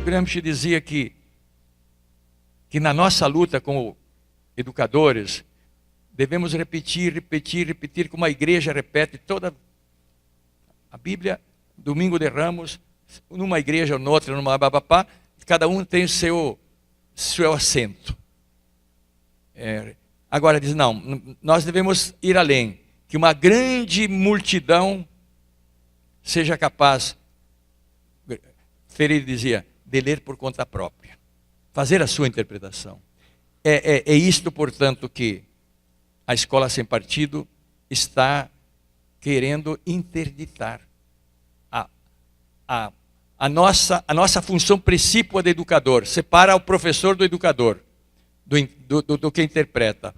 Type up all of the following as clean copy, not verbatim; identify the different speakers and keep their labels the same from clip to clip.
Speaker 1: Gramsci dizia que na nossa luta como educadores, devemos repetir, como a igreja repete toda a Bíblia, domingo de Ramos, numa igreja ou noutra, numa babapá, cada um tem o seu assento. Agora diz, não, nós devemos ir além, que uma grande multidão seja capaz, Freire dizia, de ler por conta própria, fazer a sua interpretação. É isto, portanto, que a escola sem partido está querendo interditar. A nossa função principal de educador, separa o professor do educador, do que interpreta.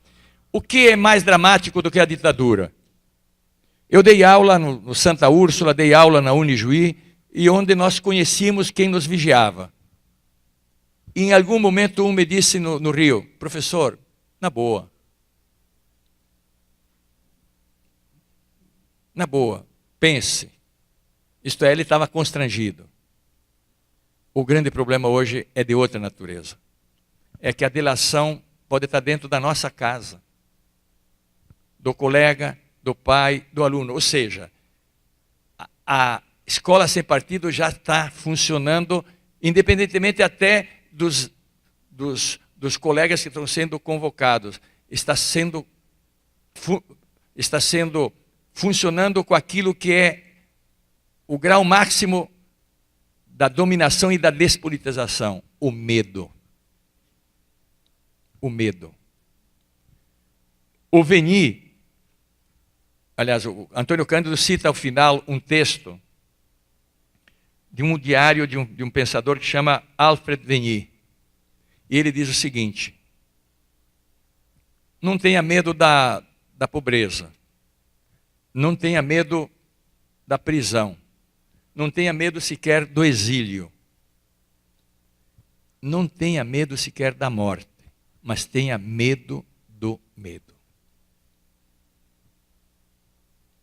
Speaker 1: O que é mais dramático do que a ditadura? Eu dei aula no Santa Úrsula, dei aula na Unijuí, e onde nós conhecíamos quem nos vigiava. E em algum momento um me disse no Rio, professor, na boa, pense. Isto é, ele estava constrangido. O grande problema hoje é de outra natureza. É que a delação pode estar dentro da nossa casa, do colega, do pai, do aluno. Ou seja, a escola sem partido já está funcionando, independentemente até dos colegas que estão sendo convocados. Está funcionando com aquilo que é o grau máximo da dominação e da despolitização, o medo. O medo. O Veni, aliás, o Antônio Cândido cita ao final um texto de um diário de um pensador que chama Alfred Veni. E ele diz o seguinte: não tenha medo da pobreza, não tenha medo da prisão, não tenha medo sequer do exílio, não tenha medo sequer da morte, mas tenha medo do medo.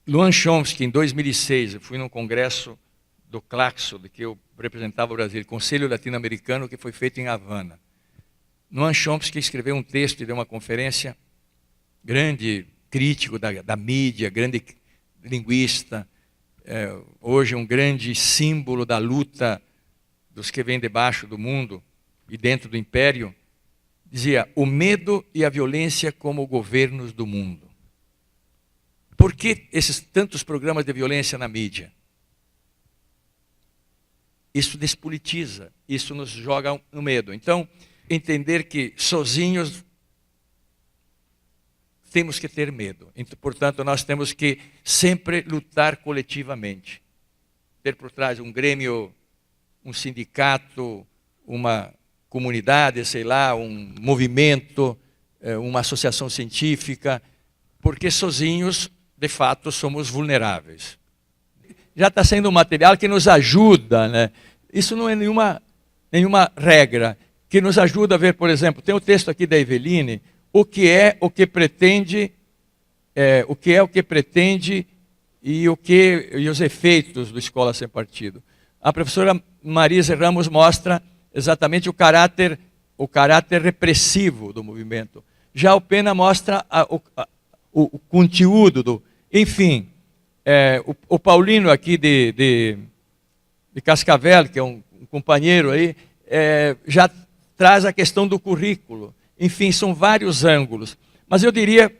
Speaker 1: Noam Chomsky, em 2006, eu fui num congresso do Claxo, de que eu representava o Brasil, Conselho Latino-Americano, que foi feito em Havana. Noam Chomsky escreveu um texto e deu uma conferência, grande crítico da mídia, grande linguista, hoje um grande símbolo da luta dos que vêm debaixo do mundo e dentro do império, dizia, o medo e a violência como governos do mundo. Por que esses tantos programas de violência na mídia? Isso despolitiza, isso nos joga no medo. Então, entender que sozinhos temos que ter medo. Então, portanto, nós temos que sempre lutar coletivamente. Ter por trás um grêmio, um sindicato, uma comunidade, sei lá, um movimento, uma associação científica, porque sozinhos, de fato, somos vulneráveis. Já está sendo um material que nos ajuda, né? Isso não é nenhuma regra, que nos ajuda a ver, por exemplo, tem o texto aqui da Eveline, o que pretende e os efeitos do Escola Sem Partido. A professora Marisa Ramos mostra exatamente o caráter repressivo do movimento. Já o Pena mostra o conteúdo enfim, o Paulino aqui de Cascavel, que é um companheiro aí, já traz a questão do currículo. Enfim, são vários ângulos. Mas eu diria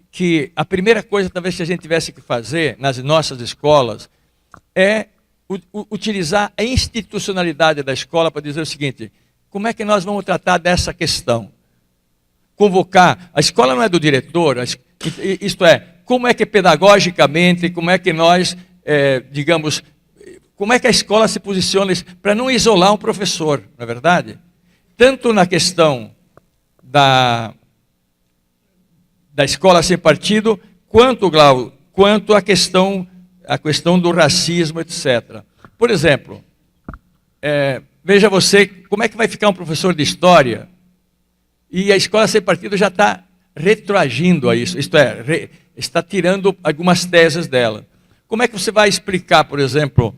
Speaker 1: que a primeira coisa, talvez, que a gente tivesse que fazer nas nossas escolas é utilizar a institucionalidade da escola para dizer o seguinte: como é que nós vamos tratar dessa questão? Convocar. A escola não é do diretor, isto é, como é que pedagogicamente, como é que nós, como é que a escola se posiciona para não isolar um professor, não é verdade? Tanto na questão da escola sem partido, quanto a questão do racismo, etc. Por exemplo, veja você, como é que vai ficar um professor de história e a escola sem partido já está retroagindo a isso, isto é, está tirando algumas teses dela. Como é que você vai explicar, por exemplo,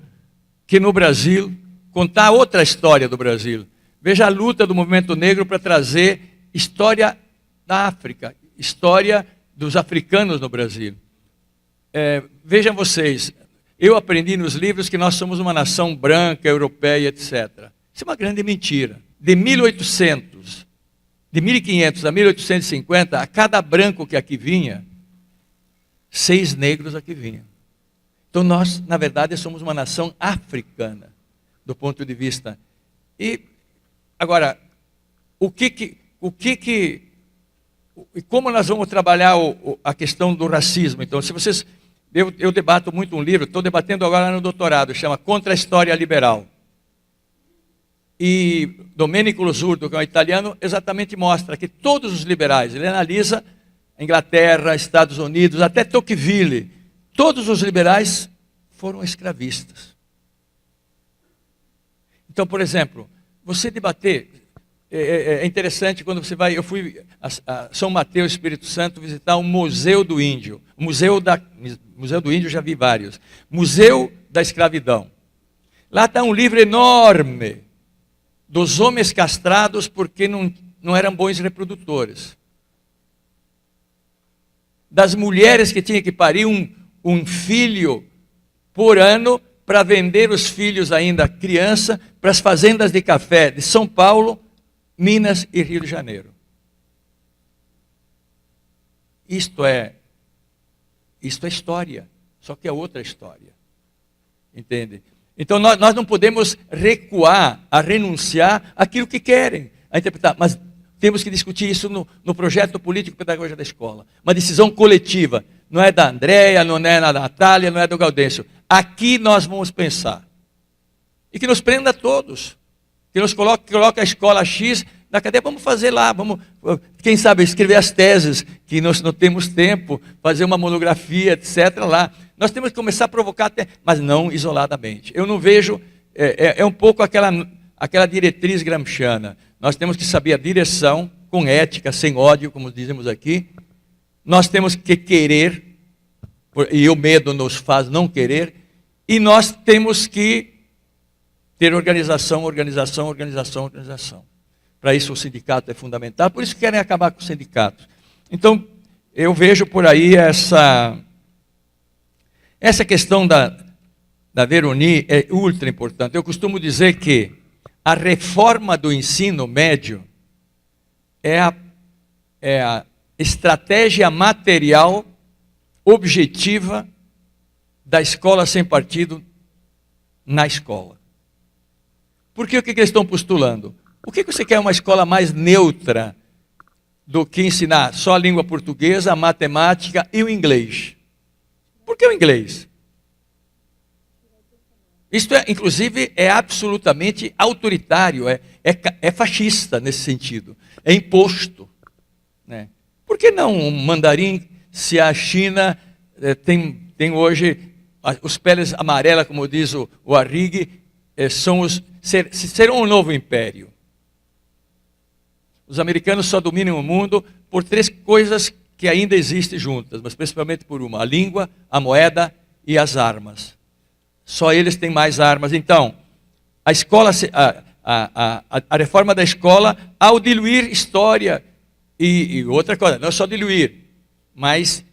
Speaker 1: que no Brasil contar outra história do Brasil. Veja a luta do movimento negro para trazer história da África, história dos africanos no Brasil. Vejam vocês, eu aprendi nos livros que nós somos uma nação branca, europeia, etc. Isso é uma grande mentira. De 1500 a 1850, a cada branco que aqui vinha, 6 negros aqui vinham. Então nós, na verdade, somos uma nação africana, do ponto de vista. E agora, e como nós vamos trabalhar a questão do racismo? Então, se vocês, eu debato muito um livro, estou debatendo agora no doutorado, chama Contra a História Liberal. E Domenico Losurdo, que é um italiano, exatamente mostra que todos os liberais, ele analisa a Inglaterra, Estados Unidos, até Tocqueville, todos os liberais foram escravistas. Então, por exemplo, você debater, é interessante quando você vai, eu fui a São Mateus, Espírito Santo, visitar o Museu do Índio. Museu do Índio, já vi vários. Museu da Escravidão. Lá está um livro enorme dos homens castrados porque não eram bons reprodutores. Das mulheres que tinham que parir um filho por ano para vender os filhos ainda criança para as fazendas de café de São Paulo, Minas e Rio de Janeiro. Isto é história, só que é outra história. Entende? Então nós não podemos recuar a renunciar àquilo que querem, a interpretar, mas temos que discutir isso no projeto político-pedagógico da escola. Uma decisão coletiva, não é da Andréia, não é da Natália, não é do Gaudêncio. Aqui nós vamos pensar. E que nos prenda a todos. Que nos coloque a escola X na cadeia, vamos fazer lá, vamos, quem sabe, escrever as teses, que nós não temos tempo, fazer uma monografia, etc. lá. Nós temos que começar a provocar até, mas não isoladamente. Eu não vejo, um pouco aquela diretriz gramsciana. Nós temos que saber a direção, com ética, sem ódio, como dizemos aqui. Nós temos que querer, e o medo nos faz não querer, e nós temos que ter organização. Para isso o sindicato é fundamental, por isso querem acabar com os sindicatos. Então, eu vejo por aí essa questão da Veroni é ultra importante. Eu costumo dizer que a reforma do ensino médio é a estratégia material objetiva da escola sem partido na escola. Porque o que eles estão postulando? O que você quer uma escola mais neutra do que ensinar só a língua portuguesa, a matemática e o inglês? Por que o inglês? Isto, inclusive, é absolutamente autoritário, é fascista nesse sentido, é imposto. Né? Por que não um mandarim, se a China tem hoje os peles amarelas, como diz o Arrighi, serão um novo império. Os americanos só dominam o mundo por 3 coisas que ainda existem juntas, mas principalmente por uma: a língua, a moeda e as armas. Só eles têm mais armas. Então, a escola, a reforma da escola, ao diluir história e outra coisa, não é só diluir, mas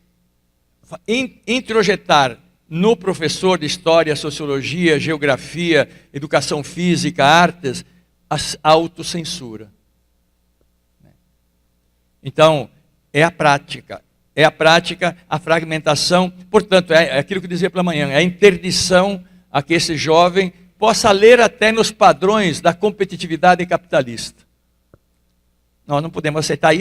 Speaker 1: introjetar no professor de história, sociologia, geografia, educação física, artes, a autocensura. Então, é a prática, a fragmentação, portanto, é aquilo que eu dizia pela manhã, é a interdição a que esse jovem possa ler até nos padrões da competitividade capitalista. Nós não podemos aceitar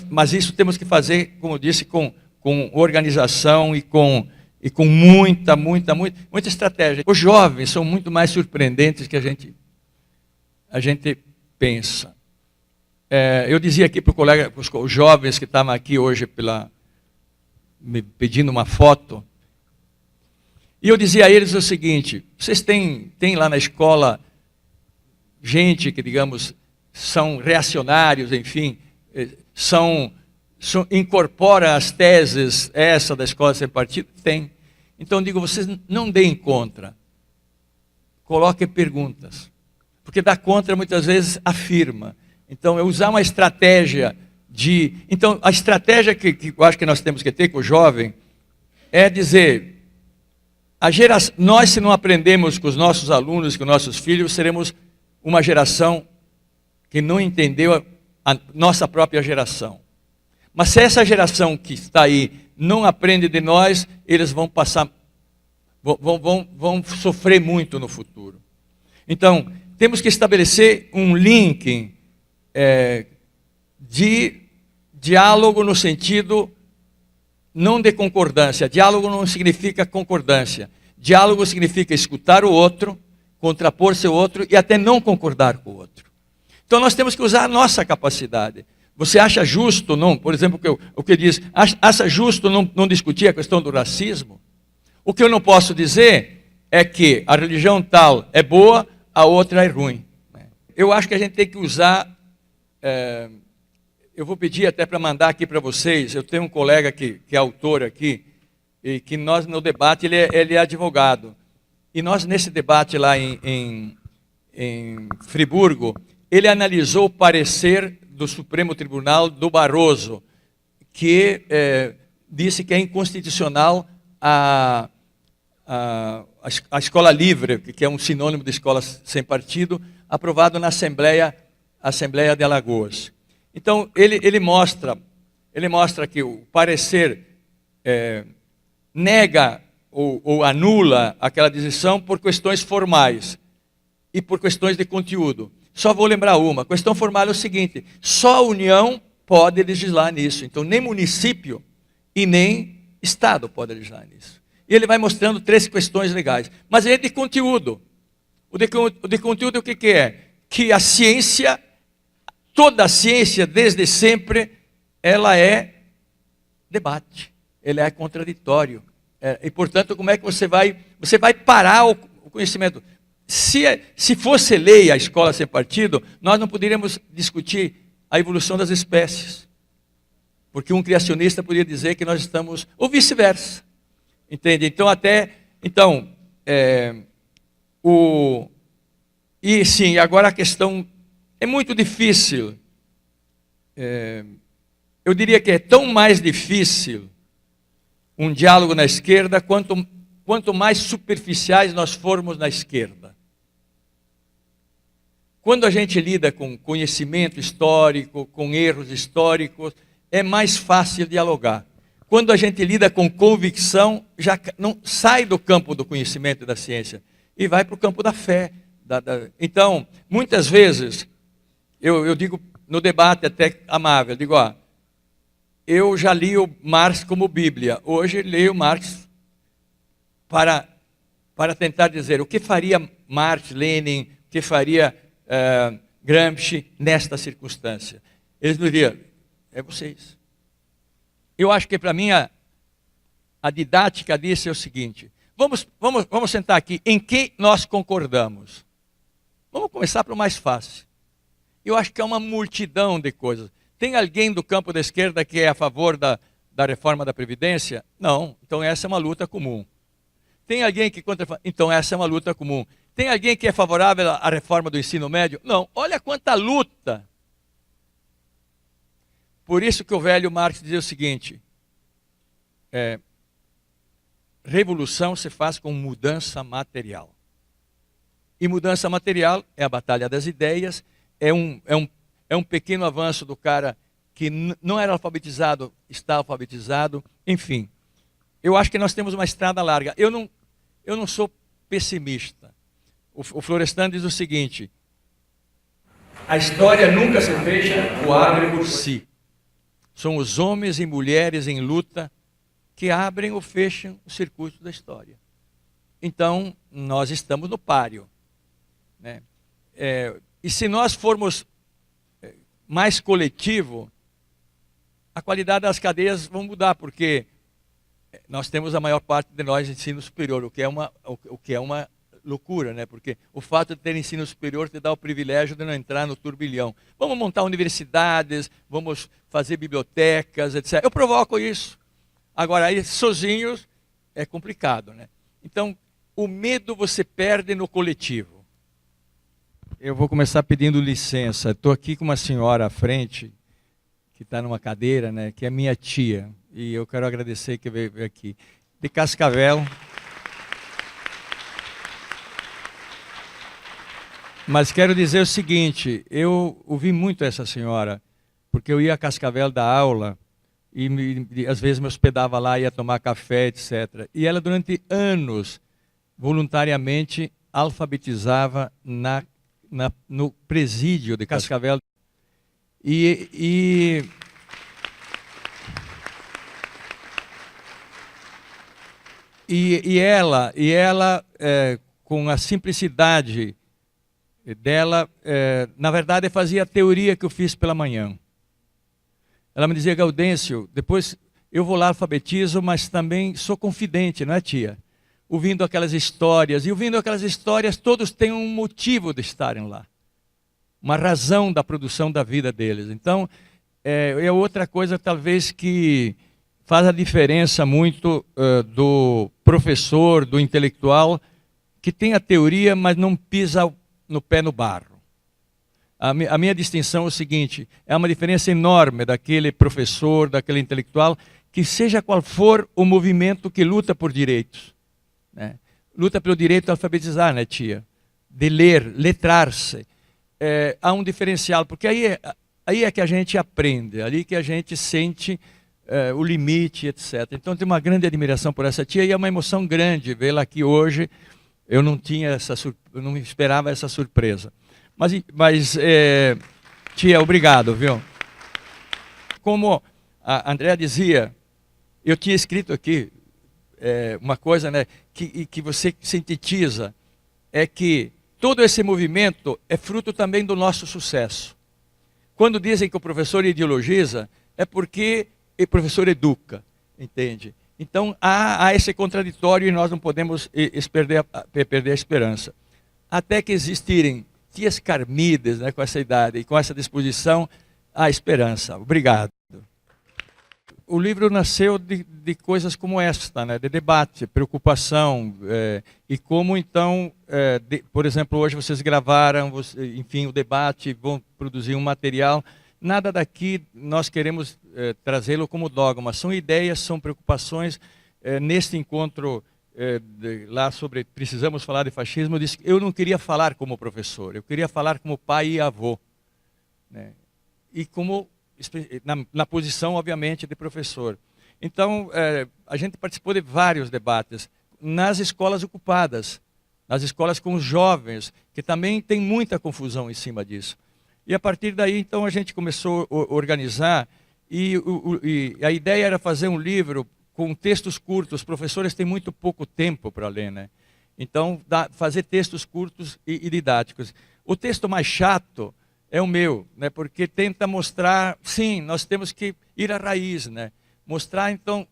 Speaker 1: mas isso temos que fazer, como eu disse, com organização e com muita estratégia. Os jovens são muito mais surpreendentes que a gente pensa. Eu dizia aqui para o colega, os jovens que estavam aqui hoje me pedindo uma foto, e eu dizia a eles o seguinte: vocês têm lá na escola gente que, digamos, são reacionários, enfim, incorpora as teses da escola sem partido? Tem. Então digo, vocês não deem contra. coloque perguntas. Porque dar contra muitas vezes afirma. Então, é usar uma estratégia de... Então, a estratégia que eu acho que nós temos que ter com o jovem é dizer, nós se não aprendemos com os nossos alunos, com os nossos filhos, seremos uma geração que não entendeu a nossa própria geração. Mas se essa geração que está aí não aprende de nós, eles vão passar, vão sofrer muito no futuro. Então, temos que estabelecer um link de diálogo no sentido não de concordância. Diálogo não significa concordância. Diálogo significa escutar o outro, contrapor-se ao outro e até não concordar com o outro. Então nós temos que usar a nossa capacidade. Você acha justo, não? Por exemplo, o que diz, acha justo não discutir a questão do racismo? O que eu não posso dizer é que a religião tal é boa, a outra é ruim. Eu acho que a gente tem que usar... eu vou pedir até para mandar aqui para vocês. Eu tenho um colega que é autor aqui, e que nós no debate, ele é advogado. E nós nesse debate lá em Friburgo, ele analisou o parecer do Supremo Tribunal do Barroso, que disse que é inconstitucional a escola livre, que é um sinônimo de escola sem partido, aprovado na Assembleia de Alagoas. Então, ele mostra que o parecer nega ou anula aquela decisão por questões formais e por questões de conteúdo. Só vou lembrar uma. A questão formal é o seguinte, só a União pode legislar nisso. Então, nem município e nem Estado pode legislar nisso. E ele vai mostrando 3 questões legais. Mas é de conteúdo. O de conteúdo o que é? Que a ciência... Toda a ciência, desde sempre, ela é debate, ela é contraditório. E, portanto, como é que você vai parar o conhecimento? Se fosse lei a escola sem partido, nós não poderíamos discutir a evolução das espécies. Porque um criacionista poderia dizer que nós estamos... Ou vice-versa. Entende? Então, E sim, agora a questão... É muito difícil, eu diria que é tão mais difícil um diálogo na esquerda quanto mais superficiais nós formos na esquerda. Quando a gente lida com conhecimento histórico, com erros históricos, é mais fácil dialogar. Quando a gente lida com convicção, já não sai do campo do conhecimento e da ciência e vai para o campo da fé. Então, muitas vezes... Eu digo no debate até amável, digo, eu já li o Marx como Bíblia, hoje leio Marx para tentar dizer o que faria Marx, Lenin, o que faria Gramsci nesta circunstância. Eles me diriam, é vocês. Eu acho que para mim a didática disso é o seguinte, vamos sentar aqui, em que nós concordamos? Vamos começar para o mais fácil. Eu acho que é uma multidão de coisas. Tem alguém do campo da esquerda que é a favor da reforma da Previdência? Não. Então essa é uma luta comum. Tem alguém que contra... Então essa é uma luta comum. Tem alguém que é favorável à reforma do ensino médio? Não. Olha quanta luta. Por isso que o velho Marx dizia o seguinte, revolução se faz com mudança material. E mudança material é a batalha das ideias, é um pequeno avanço do cara que não era alfabetizado, está alfabetizado, enfim. Eu acho que nós temos uma estrada larga. Eu não sou pessimista. O Florestan diz o seguinte, a história nunca se fecha ou abre por si. São os homens e mulheres em luta que abrem ou fecham o circuito da história. Então, nós estamos no páreo, né? E se nós formos mais coletivo, a qualidade das cadeias vai mudar, porque nós temos a maior parte de nós em ensino superior, o que é uma loucura, né? Porque o fato de ter ensino superior te dá o privilégio de não entrar no turbilhão. Vamos montar universidades, vamos fazer bibliotecas, etc. Eu provoco isso. Agora, aí sozinhos é complicado, né? Então, o medo você perde no coletivo. Eu vou começar pedindo licença. Estou aqui com uma senhora à frente, que está numa cadeira, né, que é minha tia. E eu quero agradecer que veio aqui. De Cascavel. Mas quero dizer o seguinte, eu ouvi muito essa senhora, porque eu ia a Cascavel dar aula, e às vezes me hospedava lá, ia tomar café, etc. E ela, durante anos, voluntariamente, alfabetizava no presídio de Cascavel. E ela com a simplicidade dela, na verdade, fazia a teoria que eu fiz pela manhã. Ela me dizia: Gaudêncio, depois eu vou lá, alfabetizo, mas também sou confidente, não é, tia? Ouvindo aquelas histórias, e ouvindo aquelas histórias, todos têm um motivo de estarem lá. Uma razão da produção da vida deles. Então, é outra coisa, talvez, que faz a diferença muito do professor, do intelectual, que tem a teoria, mas não pisa no pé no barro. A minha distinção é o seguinte: é uma diferença enorme daquele professor, daquele intelectual, que seja qual for o movimento que luta por direitos, né? Luta pelo direito de alfabetizar, né, tia? De ler, letrar-se. Há um diferencial, porque aí é que a gente aprende, ali que a gente sente o limite, etc. Então, tenho uma grande admiração por essa tia, e é uma emoção grande vê-la aqui hoje. Eu não esperava essa surpresa. Mas tia, obrigado, viu? Como a Andréa dizia, eu tinha escrito aqui uma coisa, né, que você sintetiza, é que todo esse movimento é fruto também do nosso sucesso. Quando dizem que o professor ideologiza, é porque o professor educa, entende? Então, há esse contraditório, e nós não podemos perder a esperança. Até que existirem tias Carmides, né, com essa idade e com essa disposição, há esperança. Obrigado. O livro nasceu de coisas como esta, né, de debate, preocupação, e como então, por exemplo, hoje vocês gravaram, enfim, o debate, vão produzir um material. Nada daqui nós queremos trazê-lo como dogma, são ideias, são preocupações. Neste encontro lá sobre precisamos falar de fascismo, eu disse que eu não queria falar como professor, eu queria falar como pai e avô, né? E como na posição, obviamente, de professor. Então, a gente participou de vários debates nas escolas ocupadas, nas escolas com os jovens, que também tem muita confusão em cima disso. E a partir daí, então, a gente começou a organizar, e a ideia era fazer um livro com textos curtos. Os professores têm muito pouco tempo para ler, né? Então, fazer textos curtos e didáticos. O texto mais chato é o meu, né? Porque tenta mostrar, sim, nós temos que ir à raiz, né? Mostrar, então,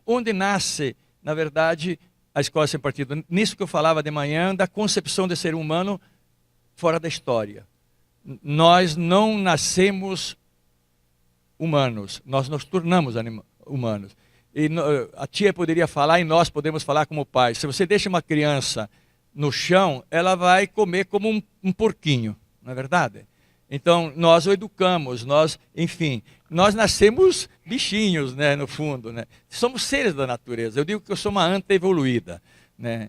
Speaker 1: onde nasce, na verdade, a Escola Sem Partido. Nisso que eu falava de manhã, da concepção de ser humano fora da história. Nós não nascemos humanos, nós nos tornamos humanos. E a tia poderia falar, e nós podemos falar como pais. Se você deixa uma criança no chão, ela vai comer como um porquinho, não é verdade? Então, nós o educamos, enfim, nós nascemos bichinhos, né, no fundo, né? Somos seres da natureza. Eu digo que eu sou uma anta evoluída, né?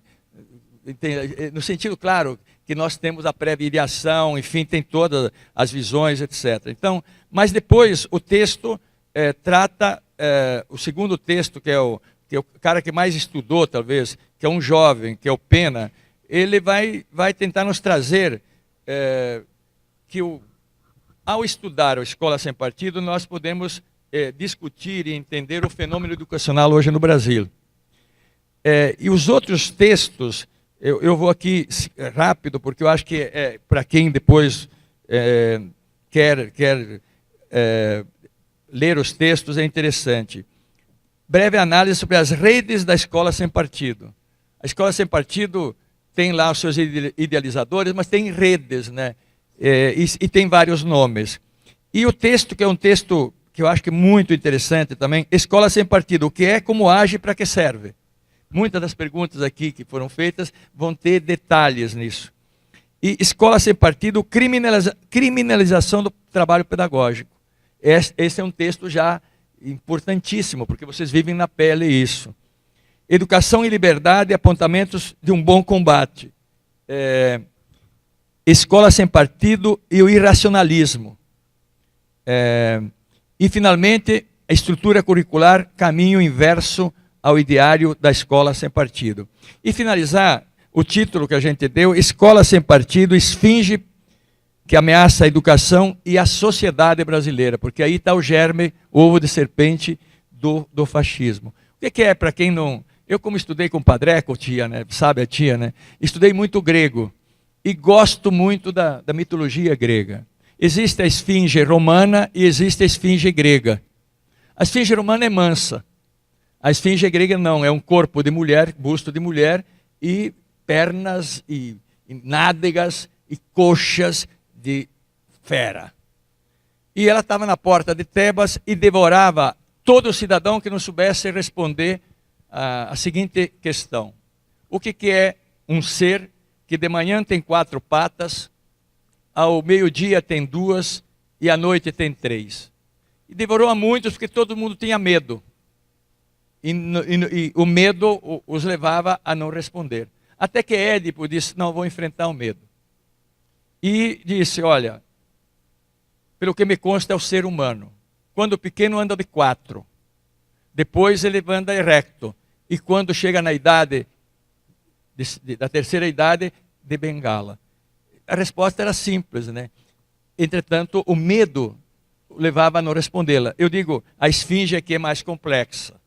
Speaker 1: No sentido, claro, que nós temos a pré-ideação, enfim, tem todas as visões, etc. Então, mas depois o texto trata, o segundo texto, que é o cara que mais estudou, talvez, que é um jovem, que é o Pena, ele vai tentar nos trazer que ao estudar a Escola Sem Partido, nós podemos discutir e entender o fenômeno educacional hoje no Brasil. E os outros textos, eu vou aqui rápido, porque eu acho que para quem depois quer ler os textos é interessante. Breve análise sobre as redes da Escola Sem Partido. A Escola Sem Partido tem lá os seus idealizadores, mas tem redes, né? E tem vários nomes. E o texto, que é um texto que eu acho que é muito interessante também, Escola Sem Partido, o que é, como age e para que serve. Muitas das perguntas aqui que foram feitas vão ter detalhes nisso. E escola sem partido, criminalização do trabalho pedagógico. Esse é um texto já importantíssimo, porque vocês vivem na pele isso. Educação e liberdade, apontamentos de um bom combate. Escola sem partido e o irracionalismo. E, finalmente, a estrutura curricular, caminho inverso ao ideário da escola sem partido. E finalizar, o título que a gente deu, Escola sem partido, esfinge que ameaça a educação e a sociedade brasileira, porque aí está o germe, o ovo de serpente do fascismo. O que é, para quem não... Eu, como estudei com o Padreco, tia, né? Sabe a tia, né? Estudei muito grego e gosto muito da mitologia grega. Existe a esfinge romana e existe a esfinge grega. A esfinge romana é mansa. A esfinge grega não, é um corpo de mulher, busto de mulher e pernas e nádegas e coxas de fera. E ela estava na porta de Tebas e devorava todo cidadão que não soubesse responder a seguinte questão. O que é um ser que de manhã tem 4 patas, ao meio-dia tem 2 e à noite tem 3? E devorou a muitos porque todo mundo tinha medo. E o medo os levava a não responder. Até que Édipo disse, não, vou enfrentar o medo. E disse, olha, pelo que me consta é o ser humano. Quando pequeno anda de 4. Depois ele anda erecto. E quando chega na idade, da terceira idade, de bengala. A resposta era simples, né? Entretanto, o medo levava a não respondê-la. Eu digo, a esfinge aqui é mais complexa.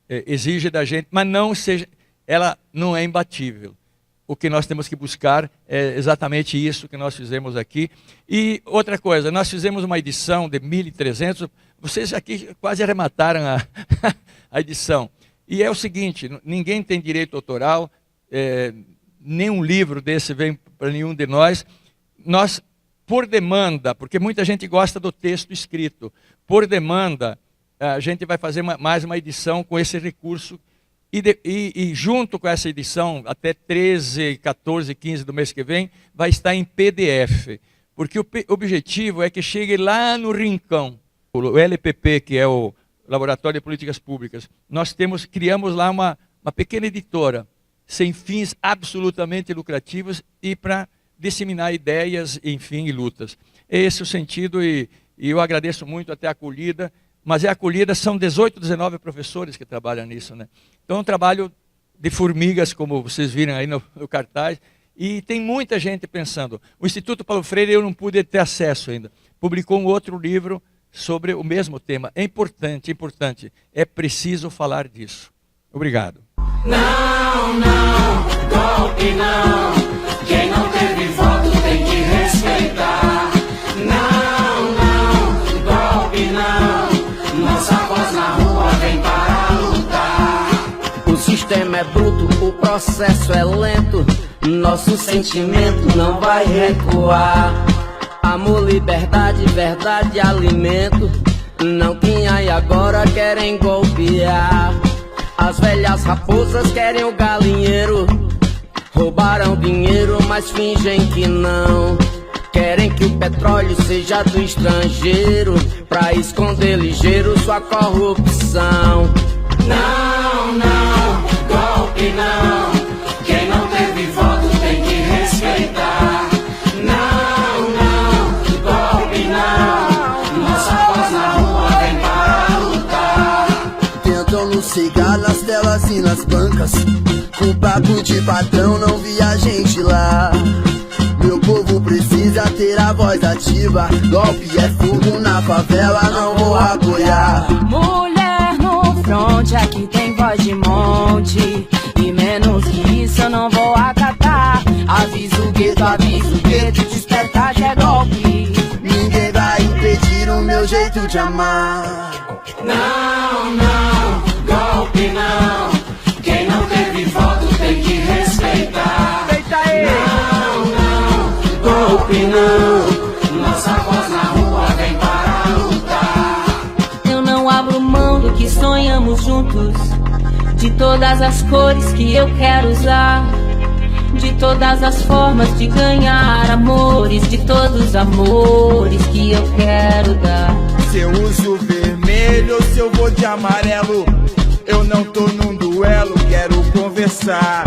Speaker 1: Exige da gente, mas ela não é imbatível. O que nós temos que buscar é exatamente isso que nós fizemos aqui. E outra coisa, nós fizemos uma edição de 1.300, vocês aqui quase arremataram a edição. E é o seguinte, ninguém tem direito autoral, nenhum livro desse vem para nenhum de nós. Nós, por demanda, porque muita gente gosta do texto escrito, por demanda, a gente vai fazer mais uma edição com esse recurso. E junto com essa edição, até 13, 14, 15 do mês que vem, vai estar em PDF. Porque o objetivo é que chegue lá no rincão. O LPP, que é o Laboratório de Políticas Públicas, nós criamos lá uma pequena editora, sem fins absolutamente lucrativos e para disseminar ideias, enfim, e lutas. Esse é o sentido e eu agradeço muito até a acolhida. Mas a acolhida são 18, 19 professores que trabalham nisso, né? Então é um trabalho de formigas, como vocês viram aí no cartaz, e tem muita gente pensando. O Instituto Paulo Freire eu não pude ter acesso ainda. Publicou um outro livro sobre o mesmo tema. É importante, é preciso falar disso. Obrigado.
Speaker 2: Não, não, golpe não. Quem não teve voto tem que respeitar. Não, não, golpe não. Nossa voz na rua vem para lutar.
Speaker 3: O sistema é bruto, o processo é lento. Nosso sentimento não vai recuar. Amor, liberdade, verdade, alimento. Não tinha e agora querem golpear. As velhas raposas querem o galinheiro. Roubaram dinheiro, mas fingem que não. Querem que o petróleo seja do estrangeiro, pra esconder ligeiro sua corrupção.
Speaker 2: Não, não, golpe não. Quem não teve voto tem que respeitar. Não, não, golpe não. Nossa voz na rua vem para lutar.
Speaker 4: Tentam nos cegar nas telas e nas bancas. Com papo de patrão não vi a gente lá. Meu povo precisa ter a voz ativa. Golpe é fogo na favela, não vou apoiar.
Speaker 5: Mulher no fronte, aqui tem voz de monte. E menos que isso eu não vou acatar. Avisa o gueto, despertar que é golpe.
Speaker 4: Ninguém vai impedir o meu jeito de amar.
Speaker 2: Não, não, golpe não. Quem não teve voto tem que respeitar. Não, não, golpe não. Nossa voz na rua vem para lutar.
Speaker 5: Eu não abro mão do que sonhamos juntos. de todas as cores que eu quero usar, de todas as formas de ganhar amores, de todos os amores que eu quero dar.
Speaker 6: Se eu uso vermelho ou se eu vou de amarelo, eu não tô num duelo, quero conversar.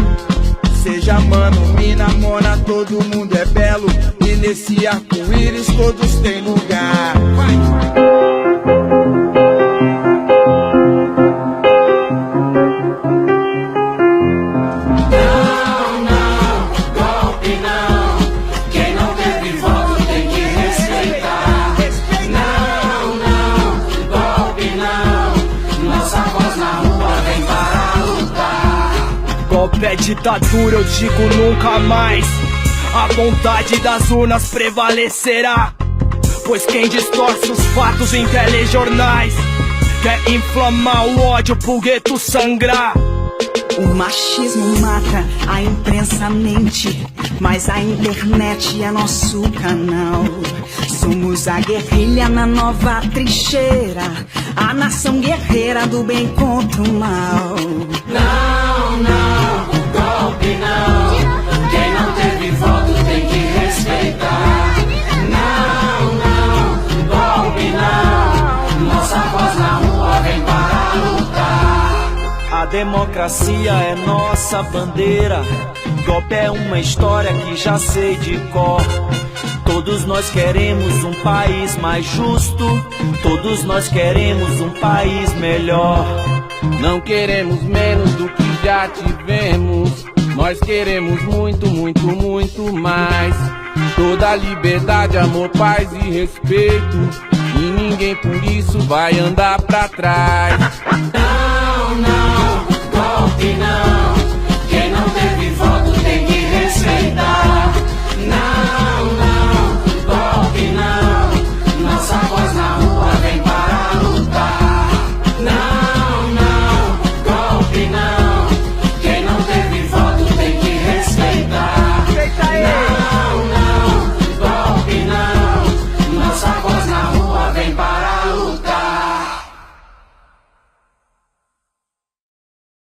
Speaker 6: Seja mano, mina, mona, todo mundo é belo, e nesse arco-íris todos têm lugar.
Speaker 7: Golpe é ditadura, eu digo nunca mais. A vontade das urnas prevalecerá, pois quem distorce os fatos em telejornais quer inflamar o ódio pro gueto sangrar.
Speaker 8: O machismo mata, a imprensa mente, mas a internet é nosso canal. Somos a guerrilha na nova trincheira, a nação guerreira do bem contra o mal.
Speaker 2: Não, não, golpe não. Quem não teve voto tem que respeitar. Não, não, golpe não. Nossa voz na rua vem para lutar.
Speaker 7: A democracia é nossa bandeira. Golpe é uma história que já sei de cor. Todos nós queremos um país mais justo, todos nós queremos um país melhor.
Speaker 9: Não queremos menos do que já tivemos, nós queremos muito, muito, muito mais. Toda liberdade, amor, paz e respeito, e ninguém por isso vai andar pra trás.
Speaker 2: Não, não, golpe não.